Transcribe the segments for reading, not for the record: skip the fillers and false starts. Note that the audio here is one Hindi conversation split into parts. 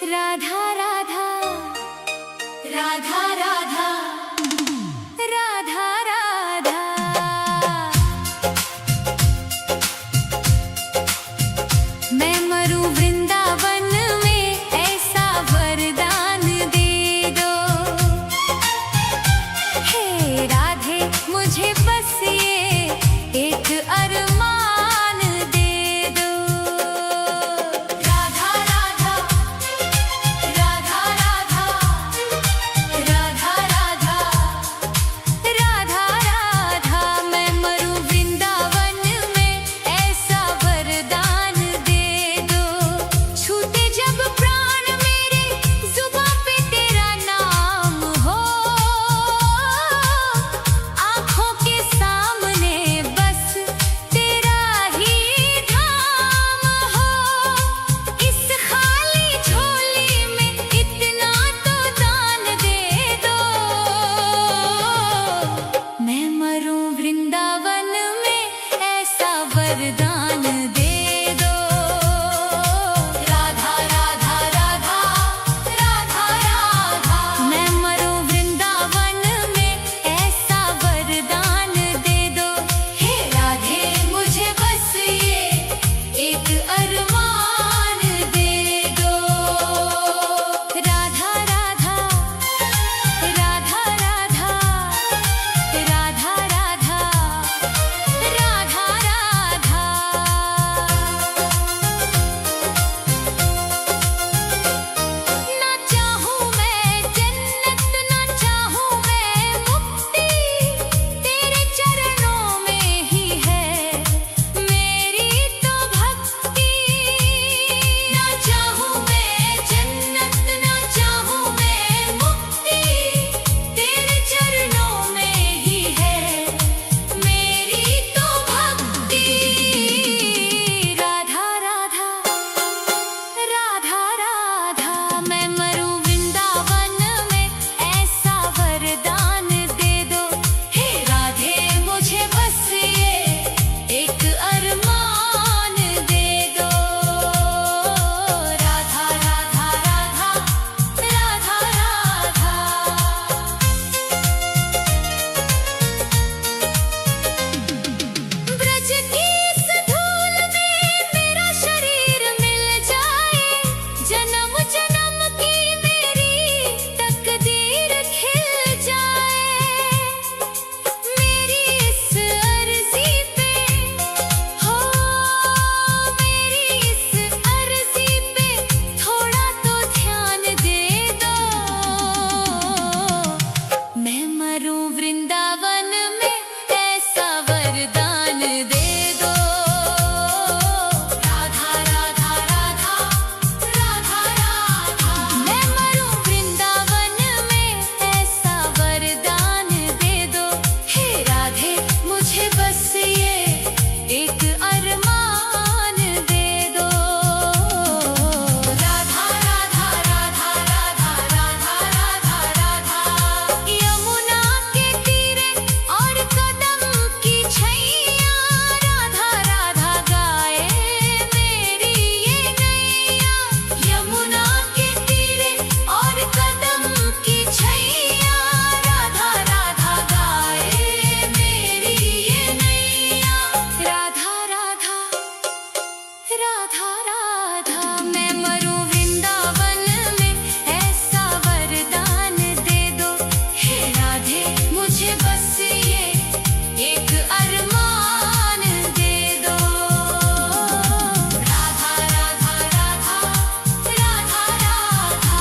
राधा राधा राधा राधा राधा राधा। मैं मरूं वृंदावन में ऐसा वरदान दे दो। हे राधे मुझे बस ये एक अरमान दे दो। राधा राधा राधा राधा राधा राधा राधा राधा। मैं मरूं वृंदावन में ऐसा वरदान दे दो। छूटे जब प्राण मेरे जुबां पे तेरा नाम हो। आँखों के सामने बस तेरा ही धाम हो। इस खाली झोली में इतना तो दान दे दो। मैं मरूं वृंदावन में ऐसा वरदान दे दो। राधा राधा राधा राधा राधा। मैं मरूं वृंदावन में ऐसा वरदान दे दो। हे राधे मुझे बस ये एक अरमान दे दो। राधा राधा राधा राधा राधा राधा राधा राधा। ना चाहूं मैं जन्नत ना चाहूं मैं मुक्ति। तेरे चरणों में ही है मेरी तो भक्ति। ना चाहूं मैं जन्नत ना चाहूं मैं मुक्ति। तेरे चरणों में ही है मेरी तो भक्ति। राधा राधा राधा राधा। मैं मरूं वृंदावन में ऐसा वरदान दे दो। हे राधे मुझे बस ये एक अरमान दे दो। राधा राधा राधा राधा राधा। ब्रज की इस धूल में मेरा शरीर मिल जाए। जन्म जन्म की मेरी तकदीर खिल जाए। मेरी इस अर्जी पे हो मेरी इस अर्जी पे थोड़ा तो ध्यान दे दो। मैं मरूं वृंदावन में ऐसा वरदान दे दो। राधा राधा राधा राधा राधा। मैं मरूं वृंदावन में ऐसा वरदान दे दो। हे राधे मुझे बस ये एक अरमान दे दो। राधा राधा राधा राधा राधा राधा राधा। यमुना के तीरे और कदम की छैया। राधा राधा गाए मेरी ये नैया। यमुना के तीरे और कदम की छैया। राधा राधा गाए मेरी ये नैया। राधा राधा राधा राधा। मैं मरूं वृंदावन में ऐसा वरदान दे दो। हे राधे मुझे बस ये एक अरमान दे दो। राधा राधा राधा राधा राधा।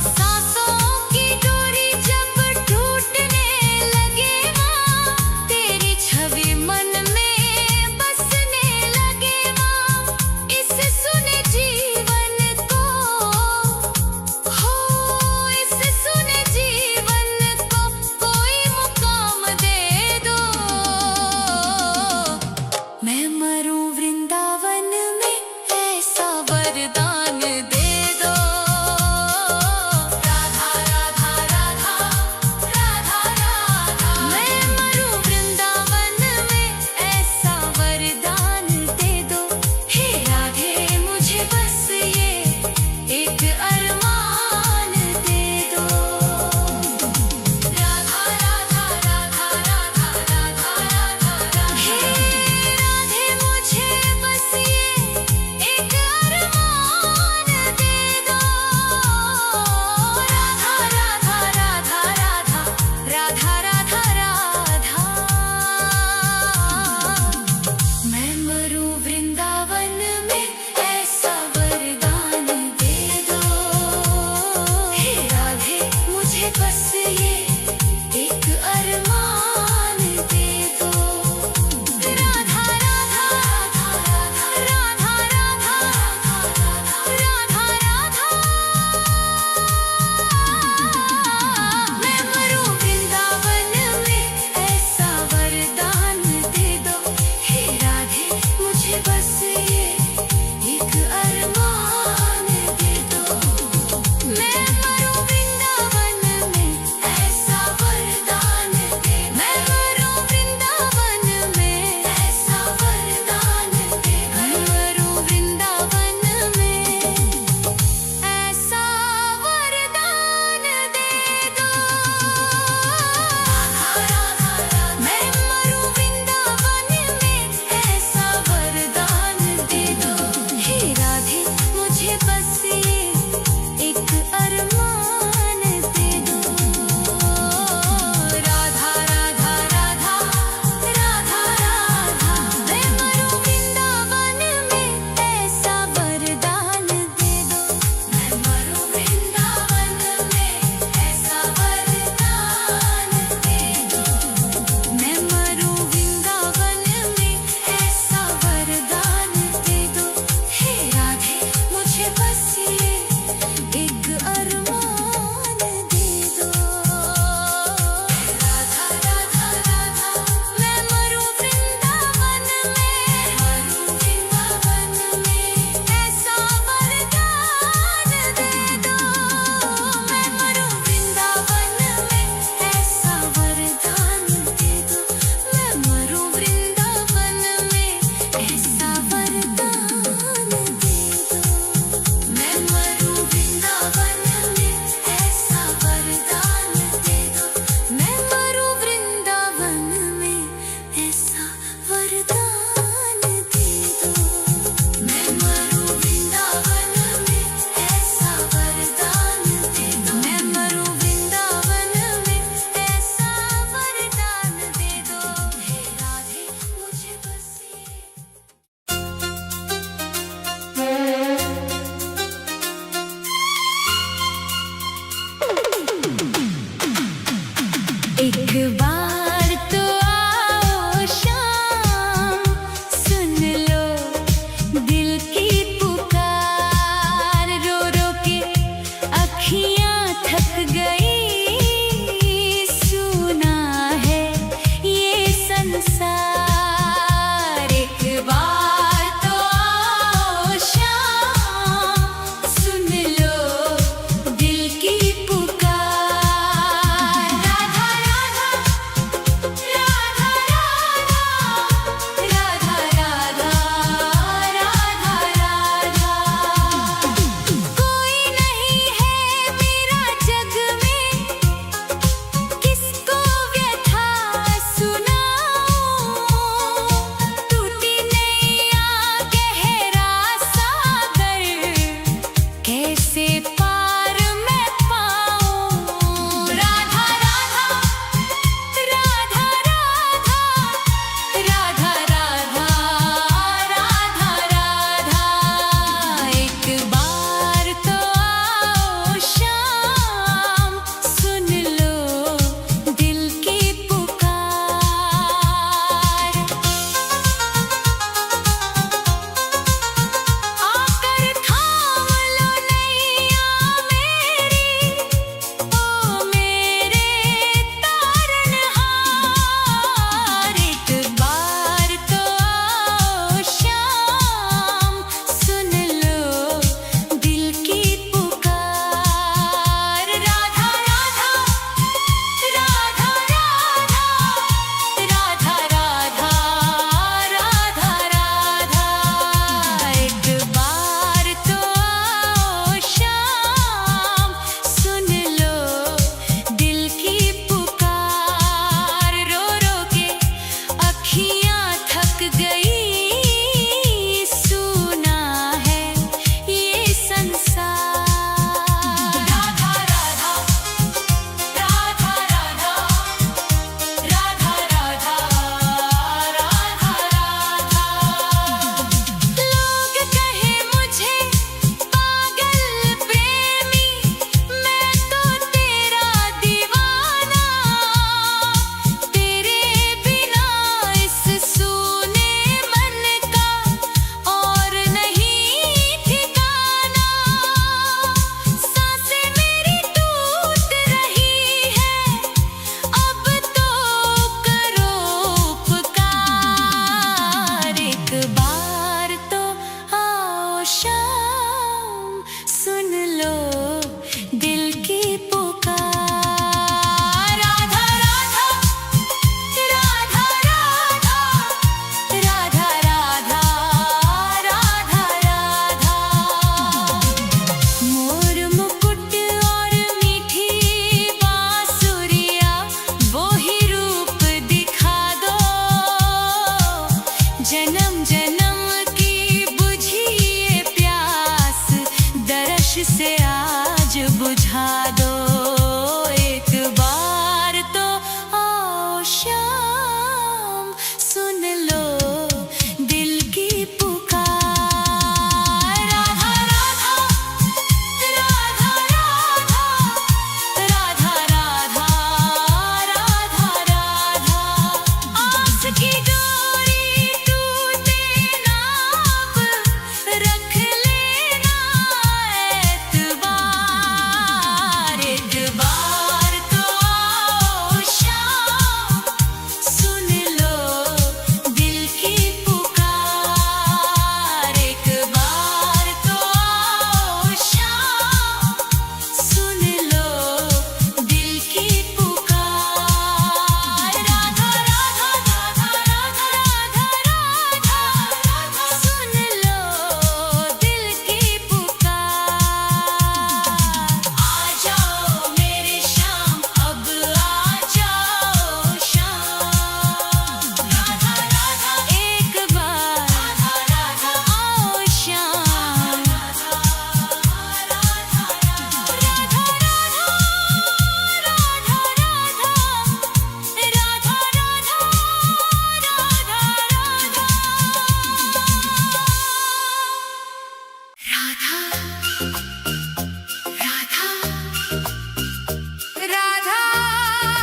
सांसों की डोरी जब टूटने लगे माँ। तेरी छवि मन में बसने लगे माँ। इसे सुने जी एक अरमान दे दो। मैं मरूं वृंदावन में ऐसा वरदान दे दो। मैं मरूं वृंदावन में ऐसा वरदान दे दो। मैं मरूं वृंदावन में ऐसा वरदान दे दो। मैं मरूं वृंदावन में ऐसा वरदान दे दो। हे राधा राधा राधा राधा राधा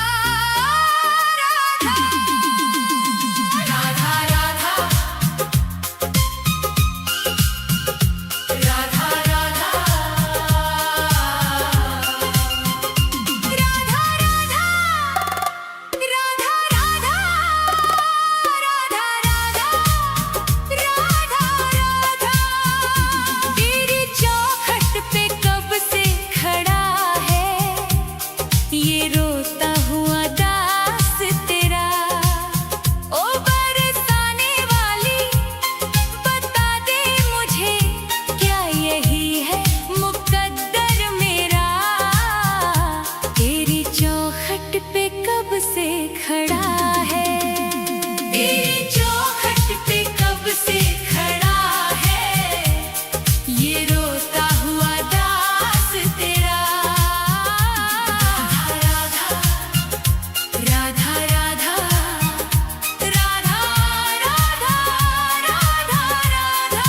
राधा राधा राधा तेरी चौखट पे कब से खड़ा है ये रोता हुआ दास तेरा ओ बरसाने वाली बता दे मुझे क्या यही है मुकद्दर मेरा तेरी चौखट पे कब से खड़ा है तेरी चौखट पे कब से खड़ा है ये रोता हुआ दास तेरा राधा राधा राधा राधा राधा राधा राधा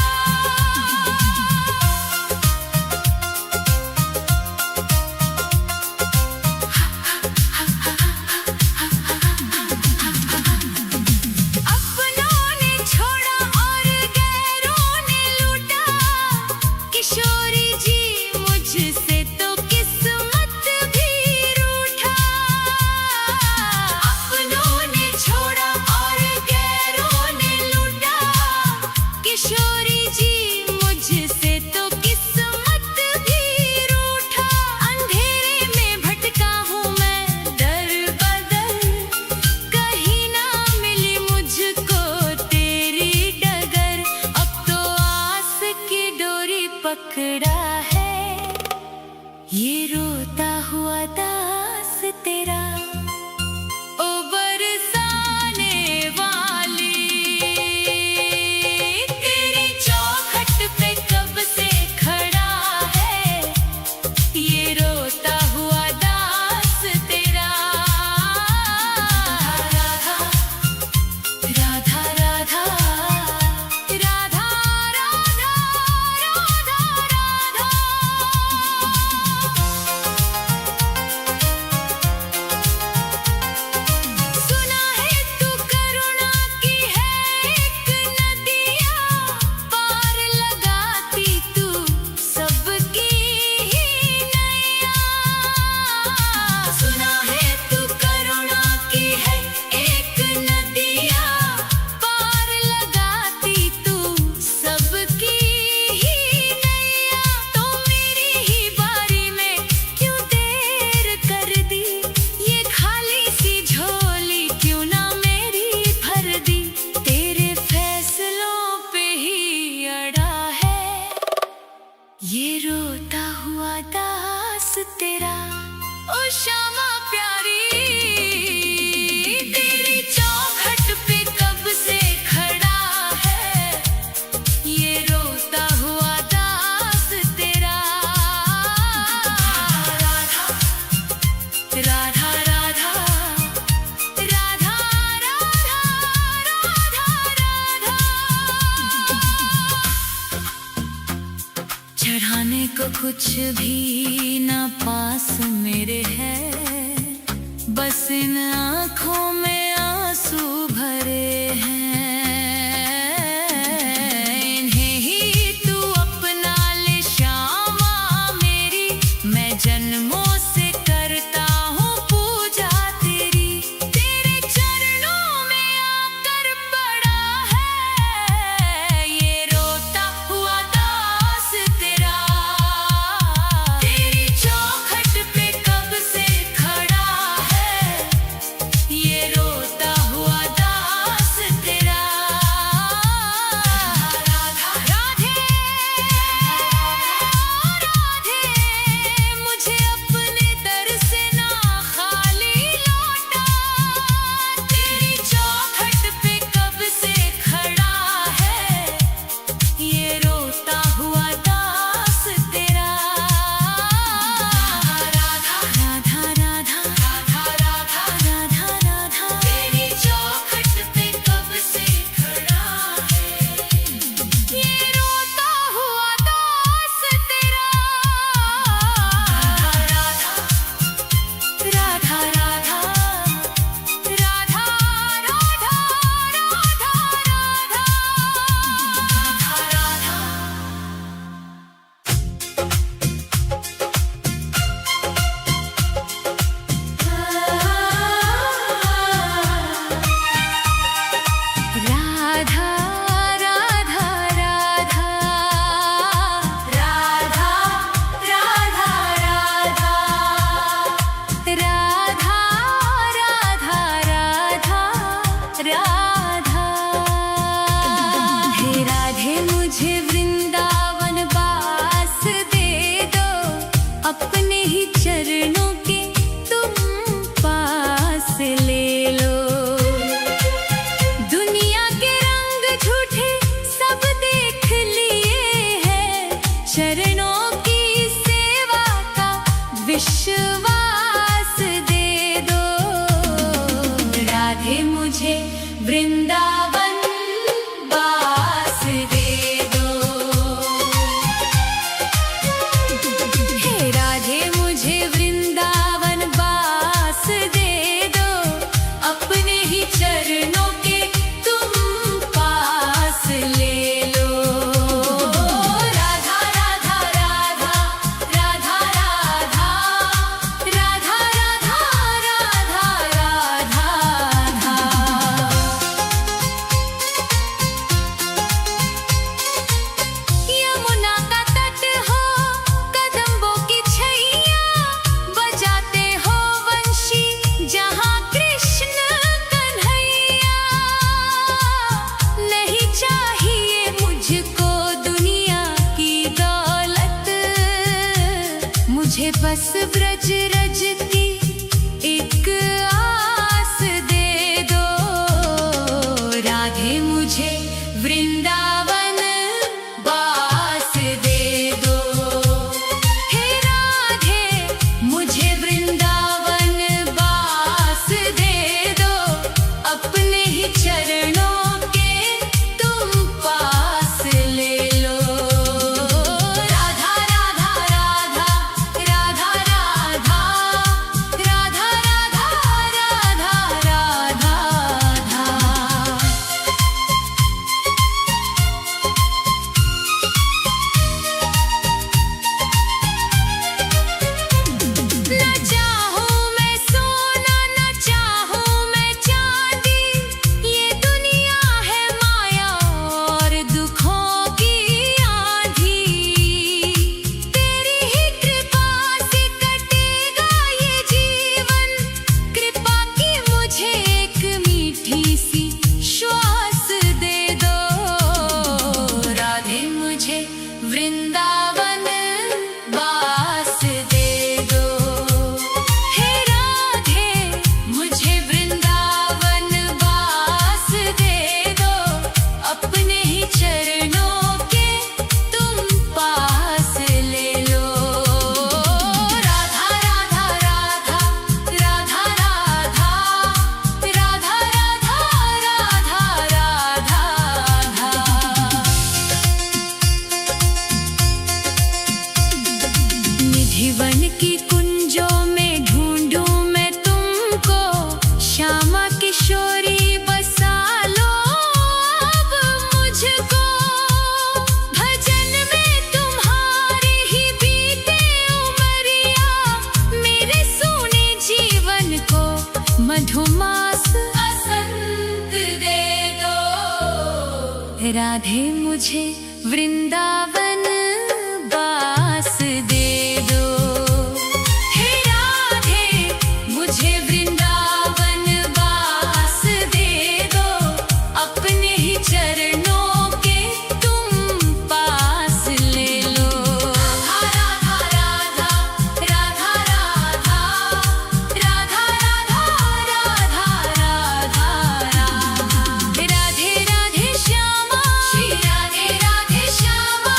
अपनों ने छोड़ा और गैरों ने लूटा किशोरी जी मुझसे तो किस्मत भी रूठा अपनों ने छोड़ा और गैरों ने लूटा किशोरी जी मुझसे तो किस्मत भी रूठा अंधेरे में भटका हूँ मैं दर बदर कहीं ना मिली मुझको तेरी डगर अब तो आस की डोरी पकड़ा है ये रोता हुआ दास तेरा ओ बरसाने वाली तेरी चौखट पे कब से खड़ा है ये रोता हुआ दास तेरा राधा राधा राधा राधा राधा राधा सुना है तू करुणा की है एक नदिया पार लगाती तू सबकी ही नैया सुना है तू करुणा की है एक नदिया पार लगाती तू सबकी ही नैया तो मेरी ही बारी में क्यों देर कर दी ये खाली सी झोली क्यों ना मेरी भर दी तेरे फैसलों पे ही अड़ा है ये रोता हुआ दास तेरा ओ श्यामा प्यारी तेरी चौखट पे कब से खड़ा है ये रोता हुआ दास तेरा राधा राधा राधा राधा राधा राधा चढ़ाने को कुछ भी ना पास मेरे है बस इन आँखों में आंसू भरे हैं इन्हें ही तू अपना ले श्यामा मेरी मैं जन्मों से करता हूँ पूजा तेरी तेरे चरणों में आकर पड़ा है ये रोता हुआ दास तेरा तेरी चौखट पे कब से खड़ा है ये रोता हुआ दास चरणों की सेवा का विश्वास दे दो। राधे मुझे वृंदावन वास दे दो। हे राधे मुझे वृंदावन वास दे दो। अपने ही चरणों के तुम पास ले लो। राधा राधा राधा राधा राधा राधा राधा राधा राधा राधा। यमुना का तट हो कदम्बों की छैया, बजाते हो वंशी जहाँ कृष्ण कन्हैया। नहीं चाहिए मुझको दुनिया की दौलत, मुझे बस ब्रज रज की एक आस दे दो। राधे मुझे वृंदावन वास दे दो। हे राधे मुझे वृंदावन वास दे दो। अपने ही चरणों के तुम पास ले लो। राधा राधा राधा राधा राधा राधा राधा राधा राधा राधा। न चाहूं मैं सोना न चाहूं मैं चांदी, ये दुनिया है माया और दुखों की आंधी। तेरी ही कृपा से कटेगा ये जीवन, कृपा की मुझे एक मीठी सी श्वास दे दो। राधे मुझे वृंदावन वास दे दो। हे राधे मुझे वृंदावन वास दे दो। अपने ही चरणों के तुम पास ले लो। राधा राधा राधा राधा राधा राधा राधा राधा राधा राधा। निधिवन की कुंजों में ढूंढूं मैं तुमको, श्यामा किशोरी बसा लो अब मुझको। भजन में तुम्हारे ही बीते उमरिया, मेरे सोने जीवन को मधुमास असंत दे दो। राधे मुझे वृंदावन वास दे दो। हे राधे मुझे वृंदावन वास दे दो। अपने ही चरणों के तुम पास ले लो। राधा राधा राधा राधा राधा राधा राधा राधा राधा। राधे राधे श्यामा श्री राधे राधे श्यामा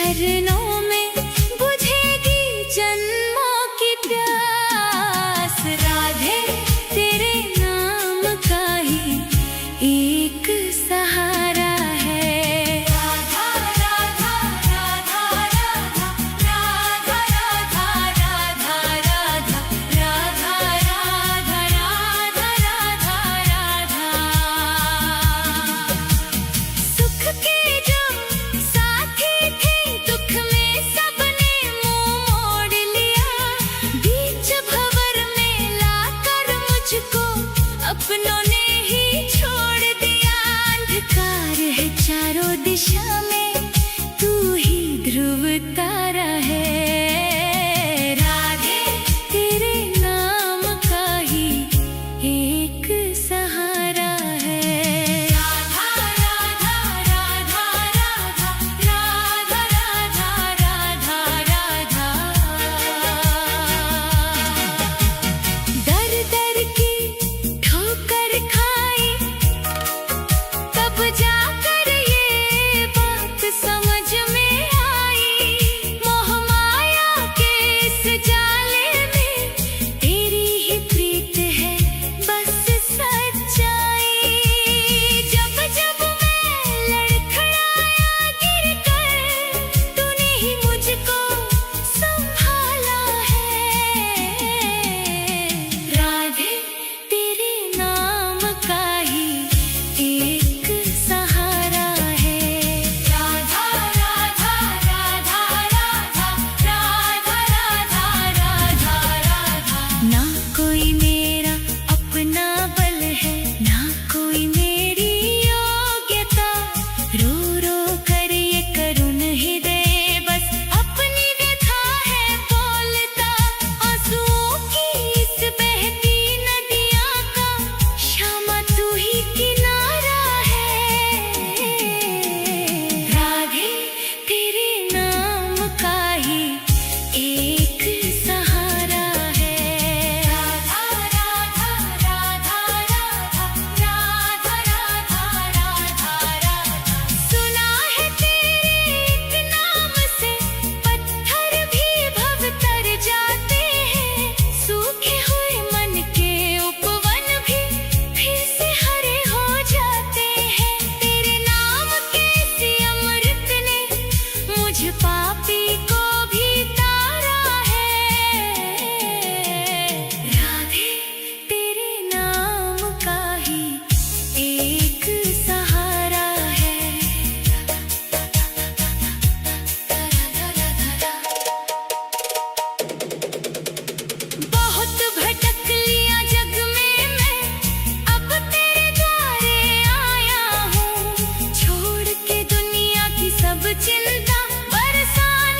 चरणों में बुझेगी जन्मों की प्यास। राधे तेरे नाम का ही एक सहारा है। राधा राधा राधा राधा राधा राधा राधा राधा राधा राधा राधा राधा राधा। सुख के जो साथी थे दुख में सबने मुंह मोड़ लिया। बीच भंवर में लाकर मुझको अपनों ने ही छोड़ दिया। अंधकार है चारों दिशा में तू ही ध्रुव तारा है। राधे तेरे नाम का ही एक सहारा है। राधा राधा राधा राधा राधा राधा राधा राधा। दर दर की ठोकर खाई तब जाकर ये बात समझ में आई। मोह माया के इस जाले में तेरी ही प्रीत है बस सच्चाई। जब जब मैं लड़खड़ाया गिरकर तूने ही मुझको संभाला है। राधे तेरे नाम का ही एक सहारा है। राधा राधा राधा राधा राधा राधा राधा। ना कोई मेरा अपना बल है ना कोई मेरी योग्यता। रो रो कर ये करुण हृदय बस अपनी व्यथा है बोलता। आंसुओं की इस बहती नदियाँ का श्यामा तू ही किनारा है। राधे तेरे नाम का ही एक सहारा है। राधा राधा राधा राधा राधा राधा राधा। सुना है तेरे एक नाम से पत्थर भी भव तर जाते हैं। सूखे हुए मन के उपवन भी फिर से हरे हो जाते हैं। तेरे नाम के इसी अमृत ने मुझ पापी को भी तारा है। राधे तेरे नाम का ही एक सहारा है। बहुत भटक लिया जग में मैं अब तेरे द्वारे आया हूँ। छोड़ के दुनिया की सब चिंता बरसाने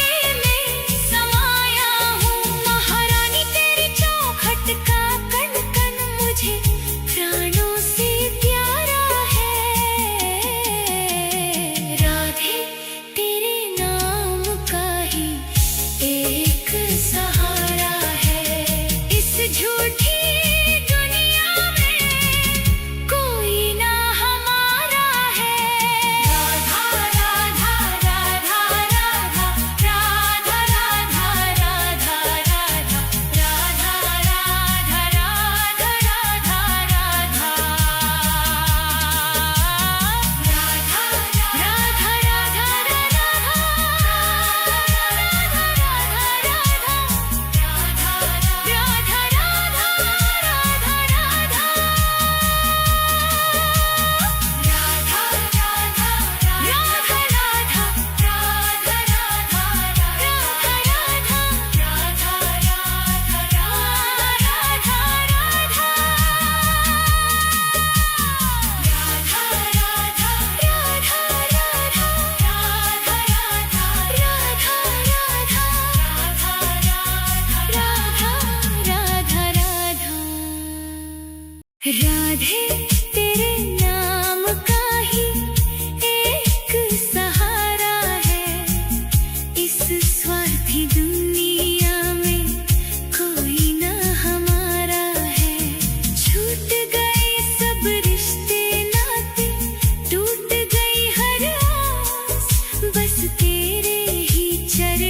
शरीर